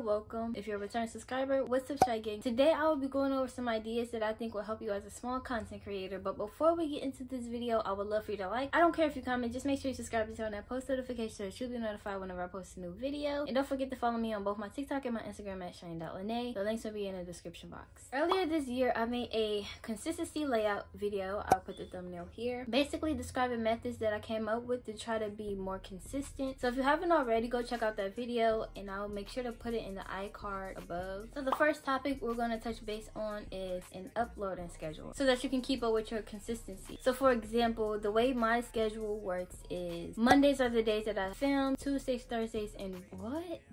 welcome. If you're a return subscriber, what's up, CHYAIAH Gang? Today I will be going over some ideas that I think will help you as a small content creator. But before we get into this video, I would love for you to like. I don't care if you comment, just make sure you subscribe and turn on that post notification so that you'll be notified whenever I post a new video. And don't forget to follow me on both my TikTok and my Instagram at CHYAIAH. The links will be in the description box. Earlier this year, I made a consistency layout video. I'll put the thumbnail here. Basically describing methods that I came up with to try to be more consistent. So if you haven't already, go check out that video and I'll make sure to put it in the iCard above. So the first topic we're going to touch base on is an uploading schedule so that you can keep up with your consistency. So for example, the way my schedule works is Mondays are the days that I film, Tuesdays, Thursdays, and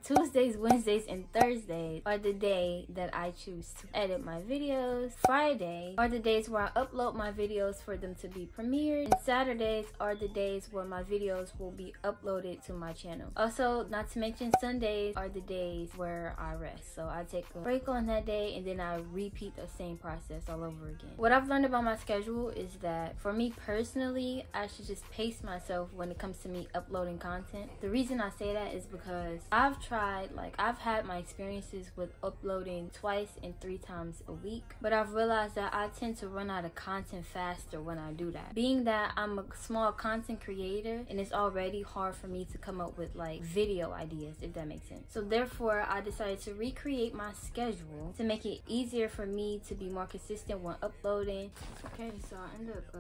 Tuesdays, Wednesdays, and Thursdays are the day that I choose to edit my videos. Friday are the days where I upload my videos for them to be premiered, and Saturdays are the days where my videos will be uploaded to my channel. Also, not to mention, Sundays are the days where I rest. So I take a break on that day and then I repeat the same process all over again. What I've learned about my schedule is that for me personally, I should just pace myself when it comes to me uploading content. The reason I say that is because I've had my experiences with uploading twice and 3 times a week, but I've realized that I tend to run out of content faster when I do that. Being that I'm a small content creator and it's already hard for me to come up with like video ideas, if that makes sense. So therefore, I decided to recreate my schedule to make it easier for me to be more consistent when uploading. Okay, so I ended up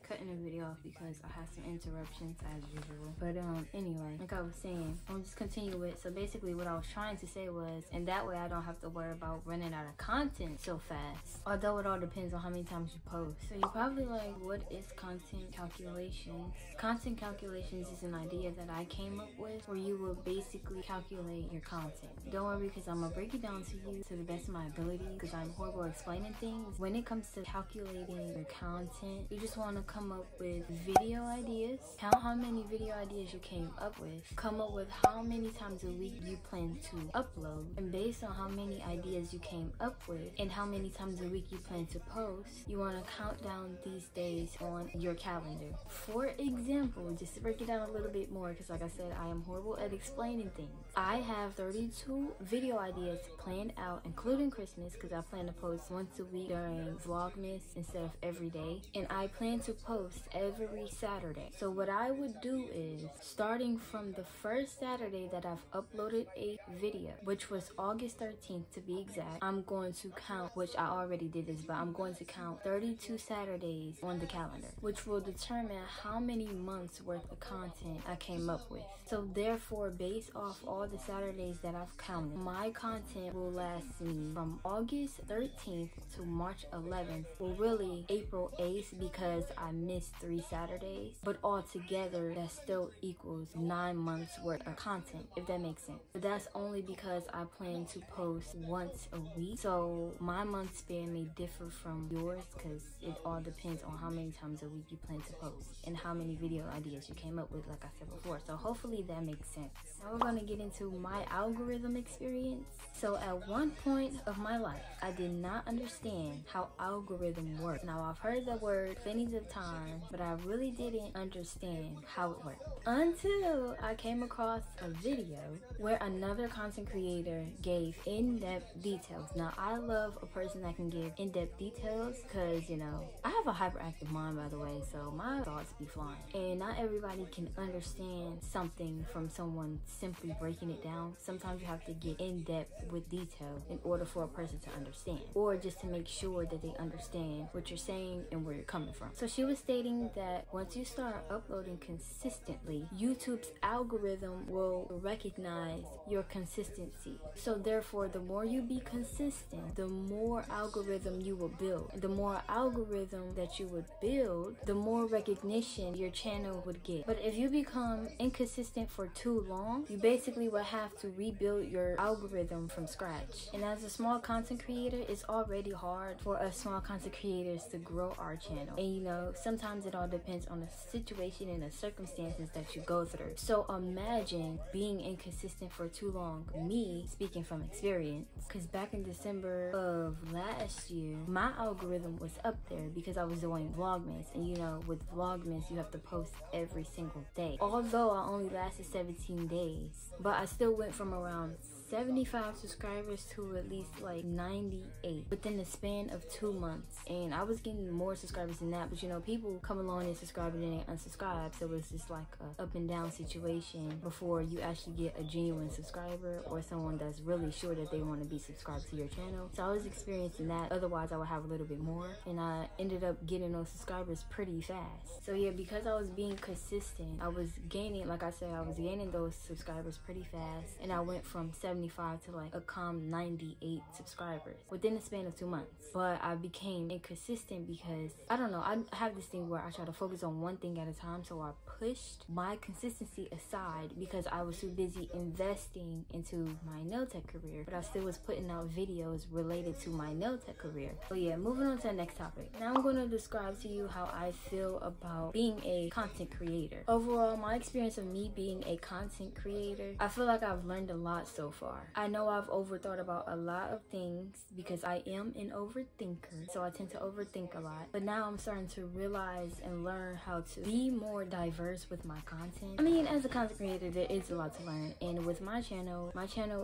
cutting the video off because I had some interruptions as usual. But anyway, like I was saying, I'll just continue with. So basically what I was trying to say was, and that way I don't have to worry about running out of content so fast. Although it all depends on how many times you post. So you're probably like, what is content calculations? Content calculations is an idea that I came up with where you will basically calculate your content. Don't worry, because I'm gonna break it down to you to the best of my ability, because I'm horrible at explaining things. When it comes to calculating your content, you just want to come up with video ideas, count how many video ideas you came up with, come up with how many times a week you plan to upload, and based on how many ideas you came up with and how many times a week you plan to post, you want to count down these days on your calendar. For example, just to break it down a little bit more, because like I said, I am horrible at explaining things. I have 32 video ideas planned out, including Christmas, because I plan to post once a week during Vlogmas instead of every day, and I plan to post every Saturday. So what I would do is, starting from the first Saturday that I've uploaded a video, which was August 13th to be exact, I'm going to count, which I already did this, but I'm going to count 32 Saturdays on the calendar, which will determine how many months worth of content I came up with. So therefore, based off all the Saturdays that I've counted, my content will last me from August 13th to March 11th, well really April 8th, because I missed 3 Saturdays, but altogether that still equals 9 months worth of content, if that makes sense. But that's only because I plan to post once a week, so my month span may differ from yours because it all depends on how many times a week you plan to post and how many video ideas you came up with, like I said before. So hopefully that makes sense. Now we're going to get into my algorithm experience. So at one point of my life, I did not understand how algorithm worked. Now I've heard the word plenty of times, but I really didn't understand how it worked until I came across a video where another content creator gave in-depth details. Now I love a person that can give in-depth details because, you know, I have a hyperactive mind, by the way, so my thoughts be flying, and not everybody can understand something from someone simply breaking it down. Sometimes you have to get in-depth with detail in order for a person to understand, or just to make sure that they understand what you're saying and where you're coming from. So she was stating that once you start uploading consistently, YouTube's algorithm will recognize your consistency. So therefore, the more you be consistent, the more algorithm you will build. The more algorithm that you would build, the more recognition your channel would get. But if you become inconsistent for too long, you basically will have to rebuild your algorithm from scratch. And as a small content creator, it's already hard for us small content creators to grow our channel. And you know, sometimes it all depends on the situation and the circumstances that you go through. So imagine being inconsistent for too long. Me speaking from experience, because back in December of last year, my algorithm was up there because I was doing Vlogmas, and you know, with Vlogmas you have to post every single day. Although I only lasted 17 days, but I still went from around 75 subscribers to at least like 98 within the span of 2 months. And I was getting more subscribers than that, but you know, people come along and subscribe and then they unsubscribe, so it's just like a up and down situation before you actually get a genuine subscriber or someone that's really sure that they want to be subscribed to your channel. So I was experiencing that. Otherwise I would have a little bit more, and I ended up getting those subscribers pretty fast. So yeah, because I was being consistent, I was gaining, like I said, I was gaining those subscribers pretty fast, and I went from 75 to like a calm 98 subscribers within the span of 2 months. But I became inconsistent because I don't know, I have this thing where I try to focus on one thing at a time, so I pushed my consistency aside because I was too busy investing into my nail tech career, but I still was putting out videos related to my nail tech career. But yeah, moving on to the next topic. Now I'm going to describe to you how I feel about being a content creator. Overall, my experience of me being a content creator, I feel like I've learned a lot so far. I know I've overthought about a lot of things because I am an overthinker, so I tend to overthink a lot. But now I'm starting to realize and learn how to be more diverse with my content. I mean, as a content creator, there is a lot to learn, and with my channel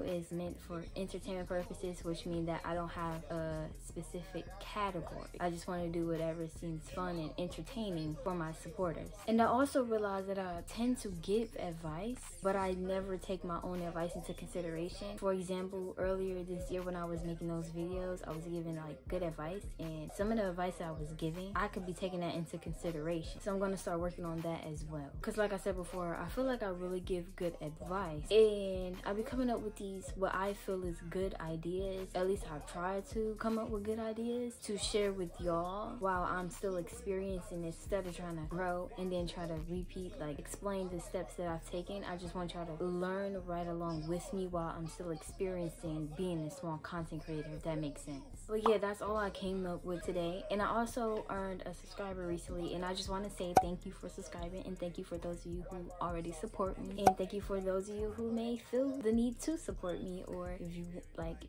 is meant for entertainment purposes, which means that I don't have a specific category. I just want to do whatever seems fun and entertaining for my supporters. And I also realize that I tend to give advice, but I never take my own advice into consideration. For example, earlier this year when I was making those videos, I was giving like good advice, and some of the advice I was giving, I could be taking that into consideration. So I'm going to start working on that as well, because like I said before, I feel like I really give good advice, and I be coming up with these what I feel is good ideas. At least I've tried to come up with good ideas to share with y'all while I'm still experiencing, instead of trying to grow and then try to repeat, like explain the steps that I've taken. I just want y'all to learn right along with me while I'm still experiencing being a small content creator, if that makes sense. But yeah, that's all I came up with today. And I also earned a subscriber recently, and I just want to say thank you for subscribing, and thank you for those of you who already support me, and thank you for those of you who may feel the need to support me, or if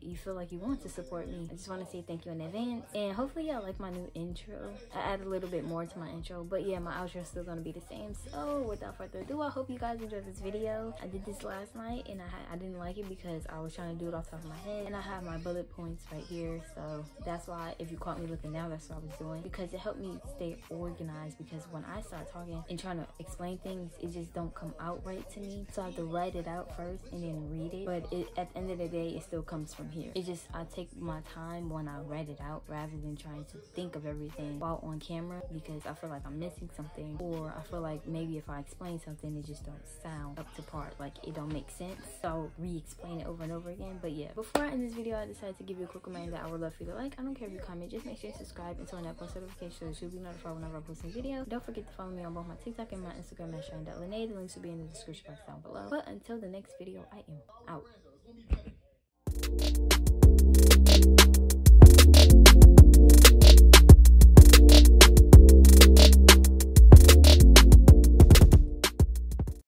you feel like you want to support me. I just want to say thank you in advance, and hopefully y'all like my new intro. I add a little bit more to my intro, but yeah, my outro is still gonna be the same. So without further ado, I hope you guys enjoyed this video. I did this last night, and I didn't like it because I was trying to do it off the top of my head, and I have my bullet points right here, so that's why if you caught me looking down, that's what I was doing, because it helped me stay organized. Because when I start talking and trying to explain things, it just don't come out right to me, so I have to write it out first and then read it. But at the end of the day, it still comes from here. It just, I take my time when I write it out rather than trying to think of everything while on camera, because I feel like I'm missing something, or I feel like maybe if I explain something, it just don't sound up to par, like it don't make sense, so I'll re-explain it over and over again. But yeah, before I end this video, I decided to give you a quick reminder that I would love for you to like. I don't care if you comment, just make sure you subscribe and turn that post notification so that you'll be notified whenever I post a video. Don't forget to follow me on both my TikTok and my Instagram at CHYAIAH. The links will be in the description box down below. But until the next video, I am out.